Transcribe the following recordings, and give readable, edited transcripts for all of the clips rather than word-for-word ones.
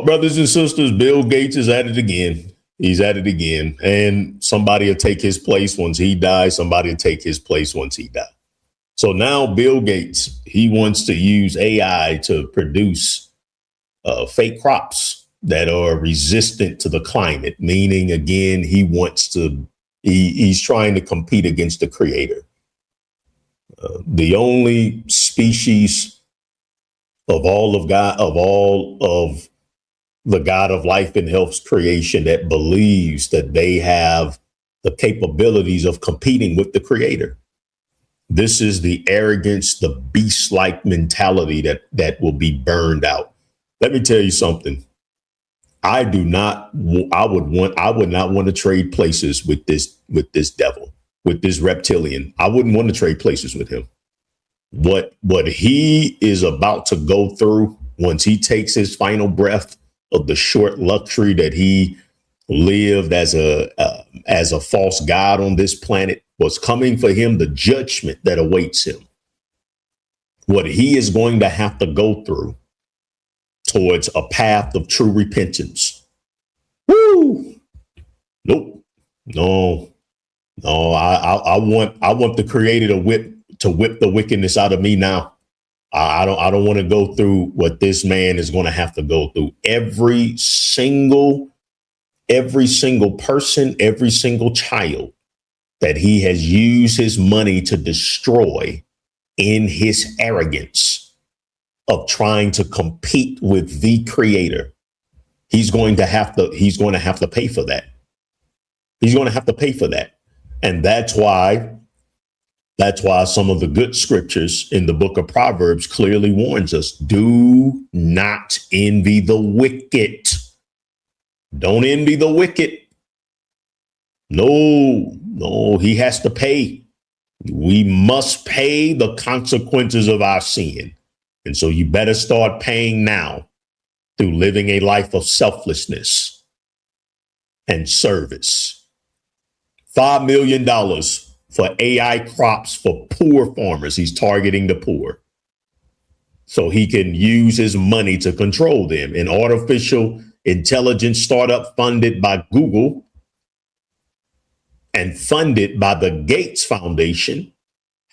brothers and sisters, Bill Gates is at it again. He's at it again. And somebody will take his place once he dies. Somebody will take his place once he dies. So now Bill Gates, he wants to use AI to produce fake crops that are resistant to the climate, meaning, again, he's trying to compete against the creator. The only species of the God of life and health's creation that believes that they have the capabilities of competing with the creator. This is the arrogance, the beast-like mentality that will be burned out. Let me tell you something. I would not want to trade places with this devil, with this reptilian. I wouldn't want to trade places with him. What he is about to go through once he takes his final breath of the short luxury that he lived as a false god on this planet, was coming for him, the judgment that awaits him. What he is going to have to go through towards a path of true repentance. Woo! Nope. No. I want the creator to whip the wickedness out of me now. I don't want to go through what this man is going to have to go through. Every single person, every single child that he has used his money to destroy in his arrogance of trying to compete with the creator, he's going to have to pay for that. He's going to have to pay for that. And that's why some of the good scriptures in the book of Proverbs clearly warns us, do not envy the wicked. Don't envy the wicked. No, he has to pay. We must pay the consequences of our sin. And so you better start paying now through living a life of selflessness and service. $5 million for AI crops for poor farmers. He's targeting the poor so he can use his money to control them. An artificial intelligence startup funded by Google and funded by the Gates Foundation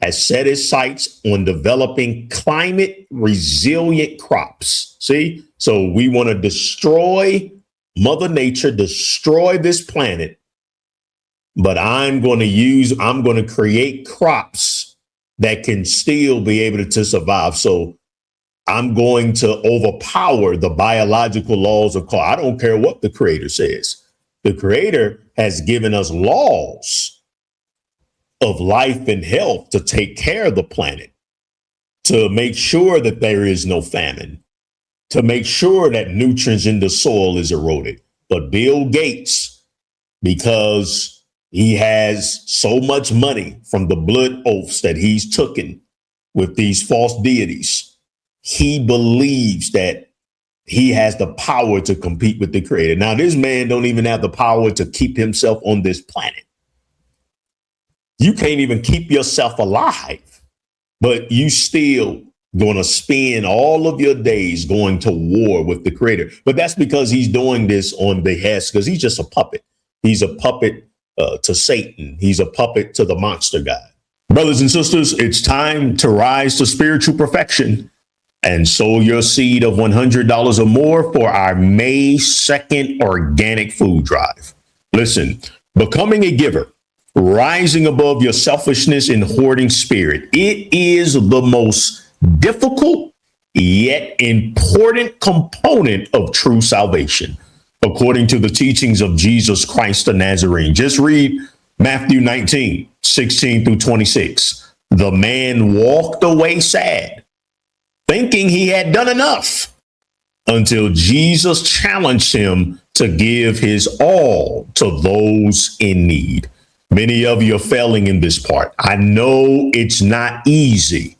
has set its sights on developing climate resilient crops. See, so we want to destroy Mother Nature, destroy this planet. But I'm going to create crops that can still be able to survive. So I'm going to overpower the biological laws of cause. I don't care what the creator says. The creator has given us laws of life and health to take care of the planet, to make sure that there is no famine, to make sure that nutrients in the soil is eroded. But Bill Gates, because he has so much money from the blood oaths that he's taken with these false deities, he believes that he has the power to compete with the creator. Now, this man don't even have the power to keep himself on this planet. You can't even keep yourself alive, but you still going to spend all of your days going to war with the creator. But that's because he's doing this on behest, because he's just a puppet. He's a puppet to Satan. He's a puppet to the monster god. Brothers and sisters, it's time to rise to spiritual perfection and sow your seed of $100 or more for our May 2nd organic food drive. Listen, becoming a giver, rising above your selfishness and hoarding spirit, it is the most difficult yet important component of true salvation, according to the teachings of Jesus Christ the Nazarene. Just read Matthew 19, 16 through 26. The man walked away sad, thinking he had done enough, until Jesus challenged him to give his all to those in need. Many of you are failing in this part. I know it's not easy.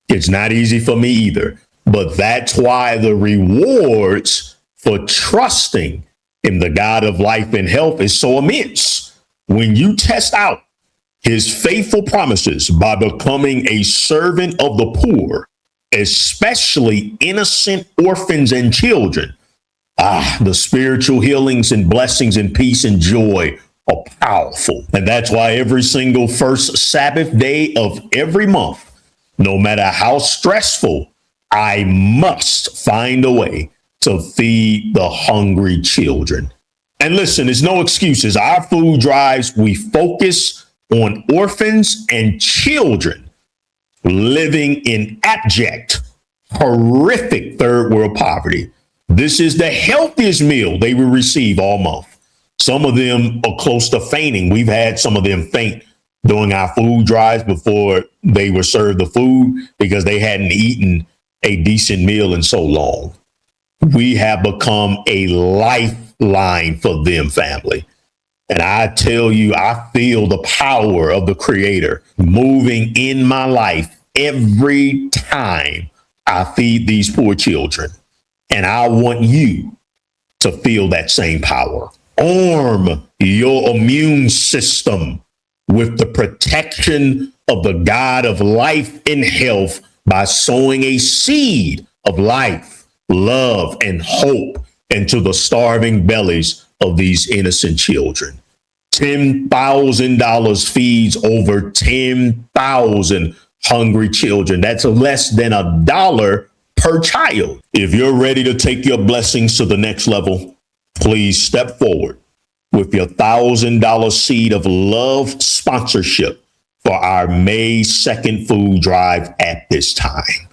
It's not easy for me either, but that's why the rewards for trusting in the God of life and health is so immense. When you test out his faithful promises by becoming a servant of the poor, especially innocent orphans and children, The spiritual healings and blessings and peace and joy are powerful. And that's why every single first Sabbath day of every month, no matter how stressful, I must find a way to feed the hungry children. And listen, there's no excuses. Our food drives, we focus on orphans and children living in abject, horrific third world poverty. This is the healthiest meal they will receive all month. Some of them are close to fainting. We've had some of them faint during our food drives before they were served the food because they hadn't eaten a decent meal in so long. We have become a lifeline for them, family. And I tell you, I feel the power of the Creator moving in my life every time I feed these poor children. And I want you to feel that same power. Arm your immune system with the protection of the God of life and health by sowing a seed of life, love, and hope into the starving bellies of these innocent children. $10,000 feeds over 10,000 hungry children. That's less than $1 per child. If you're ready to take your blessings to the next level, please step forward with your $1,000 seed of love sponsorship for our May 2nd food drive at this time.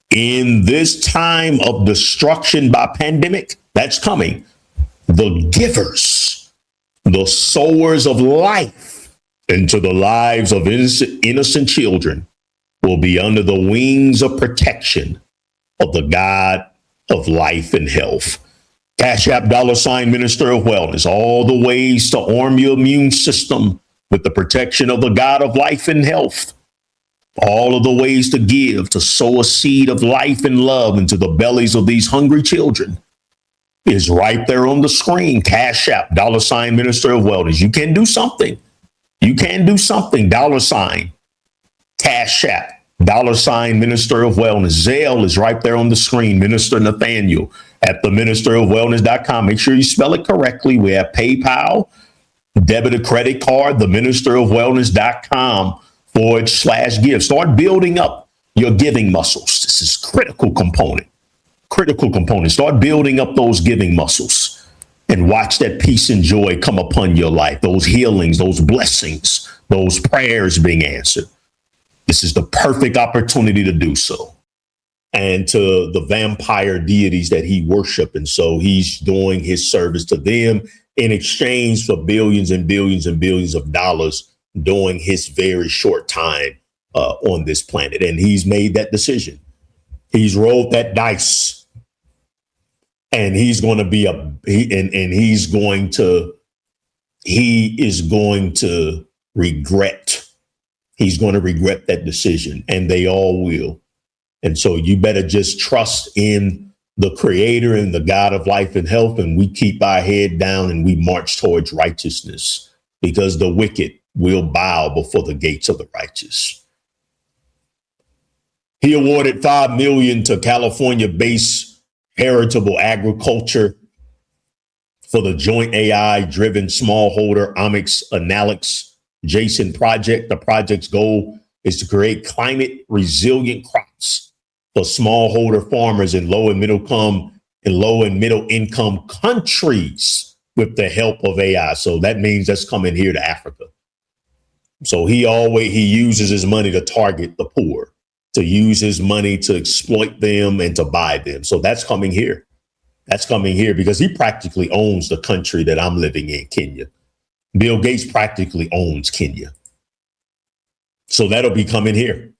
In this time of destruction by pandemic that's coming, the givers, the sowers of life into the lives of innocent children will be under the wings of protection of the God of life and health. Cash App $ Minister of Wellness. All the ways to arm your immune system with the protection of the God of life and health. All of the ways to give, to sow a seed of life and love into the bellies of these hungry children is right there on the screen. Cash App $ Minister of Wellness. You can do something. You can do something. $ Cash App $ Minister of Wellness. Zelle is right there on the screen. Minister Nathaniel at the ministerofwellness.com. Make sure you spell it correctly. We have PayPal, debit or credit card, the ministerofwellness.com /give. Start building up your giving muscles. This is critical component. Start building up those giving muscles and watch that peace and joy come upon your life. Those healings, those blessings, those prayers being answered. This is the perfect opportunity to do so. And to the vampire deities that he worshiped. And so he's doing his service to them in exchange for billions and billions and billions of dollars during his very short time on this planet. And he's made that decision. He's rolled that dice. And he's going to be he is going to regret. He's going to regret that decision, and they all will. And so you better just trust in the Creator and the God of life and health. And we keep our head down and we march towards righteousness, because the wicked will bow before the gates of the righteous. He awarded $5 million to California-based Heritable Agriculture for the joint AI-driven smallholder omics analytics Jason project. The project's goal is to create climate resilient crops for smallholder farmers in low and middle income countries with the help of AI. So that means that's coming here to Africa. So he uses his money to target the poor, to use his money to exploit them and to buy them. So that's coming here. That's coming here because he practically owns the country that I'm living in, Kenya. Bill Gates practically owns Kenya. So that'll be coming here.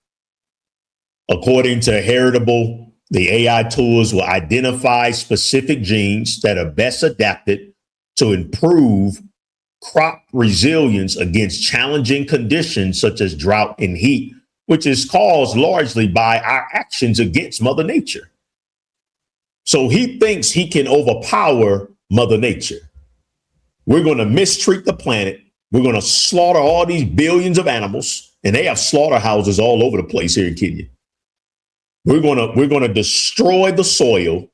According to Heritable, the AI tools will identify specific genes that are best adapted to improve crop resilience against challenging conditions such as drought and heat, which is caused largely by our actions against Mother Nature. So he thinks he can overpower Mother Nature. We're going to mistreat the planet. We're going to slaughter all these billions of animals, and they have slaughterhouses all over the place here in Kenya. We're going to destroy the soil,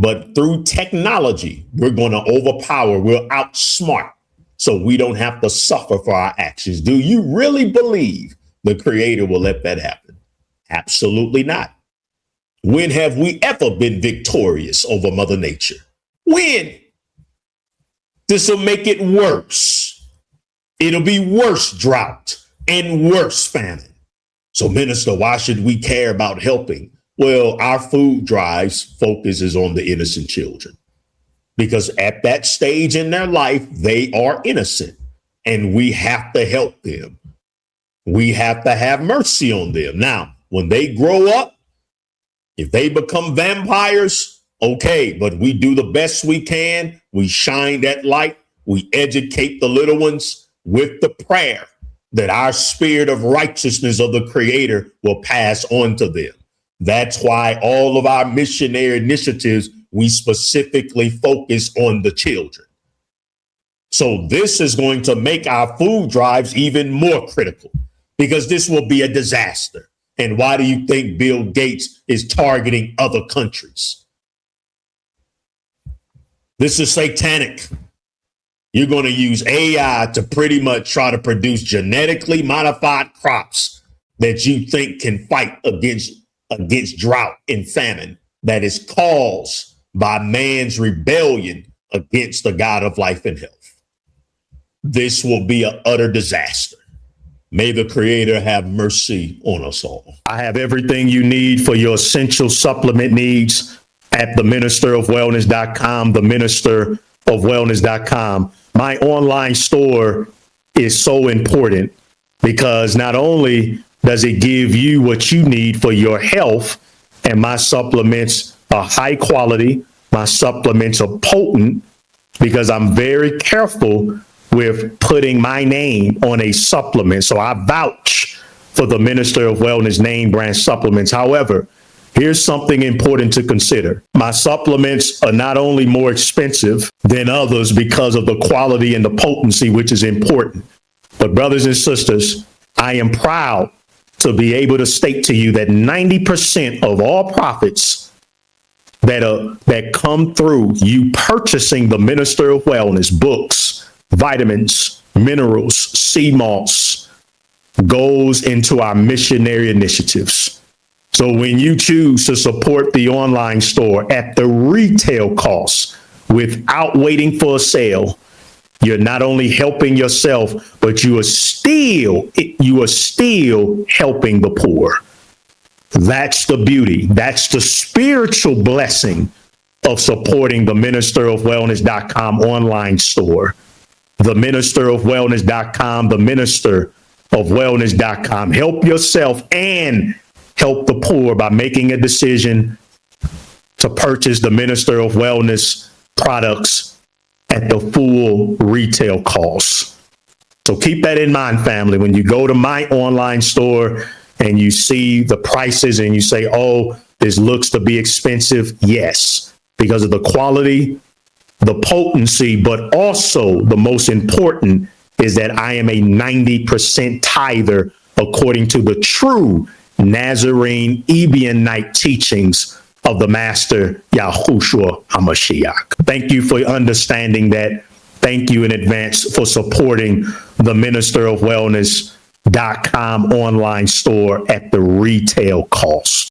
But through technology, we're going to overpower, we'll outsmart, so we don't have to suffer for our actions. Do you really believe the Creator will let that happen? Absolutely not. When have we ever been victorious over Mother Nature? When? This will make it worse. It'll be worse drought and worse famine. So, Minister, why should we care about helping? Well, our food drives focuses on the innocent children, because at that stage in their life, they are innocent and we have to help them. We have to have mercy on them. Now, when they grow up, if they become vampires, okay, but we do the best we can. We shine that light. We educate the little ones with the prayer that our spirit of righteousness of the Creator will pass on to them. That's why all of our missionary initiatives, we specifically focus on the children. So this is going to make our food drives even more critical, because this will be a disaster. And why do you think Bill Gates is targeting other countries? This is satanic. You're going to use AI to pretty much try to produce genetically modified crops that you think can fight against drought and famine that is caused by man's rebellion against the God of life and health. This will be an utter disaster. May the Creator have mercy on us all. I have everything you need for your essential supplement needs at the ministerofwellness.com, the ministerofwellness.com. My online store is so important because not only does it give you what you need for your health, and my supplements are high quality, my supplements are potent, because I'm very careful with putting my name on a supplement. So I vouch for the Minister of Wellness name brand supplements. However, here's something important to consider. My supplements are not only more expensive than others because of the quality and the potency, which is important, but brothers and sisters, I am proud to be able to state to you that 90% of all profits that come through you purchasing the Minister of Wellness books, vitamins, minerals, sea moss, goes into our missionary initiatives. So when you choose to support the online store at the retail cost without waiting for a sale, you're not only helping yourself, but you are still helping the poor. That's the beauty. That's the spiritual blessing of supporting the ministerofwellness.com online store. The ministerofwellness.com, the ministerofwellness.com. Help yourself and help the poor by making a decision to purchase the Minister of Wellness products at the full retail cost. So keep that in mind, family. When you go to my online store and you see the prices and you say, oh, this looks to be expensive. Yes, because of the quality, the potency, but also the most important is that I am a 90% tither according to the true Nazarene Ebionite teachings of the Master Yahushua HaMashiach. Thank you for understanding that. Thank you in advance for supporting the ministerofwellness.com online store at the retail cost.